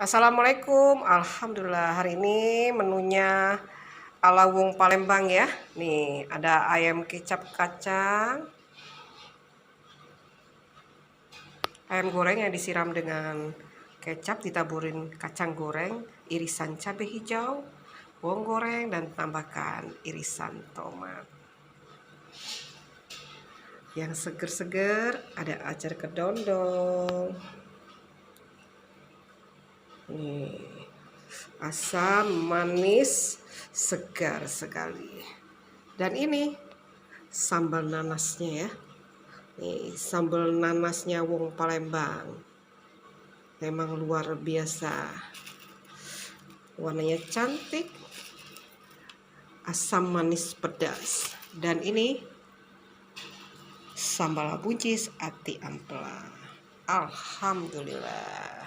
Assalamualaikum. Alhamdulillah, hari ini menunya ala wong Palembang ya. Nih, ada ayam kecap kacang. Ayam goreng yang disiram dengan kecap, ditaburin kacang goreng, irisan cabai hijau, bawang goreng, dan tambahkan irisan tomat. Yang seger-seger ada acar kedondong. Nih, asam, manis, segar sekali. Dan ini sambal nanasnya ya. Nih, sambal nanasnya wong Palembang. Memang luar biasa. Warnanya cantik. Asam, manis, pedas. Dan ini sambal buncis ati ampela. Alhamdulillah.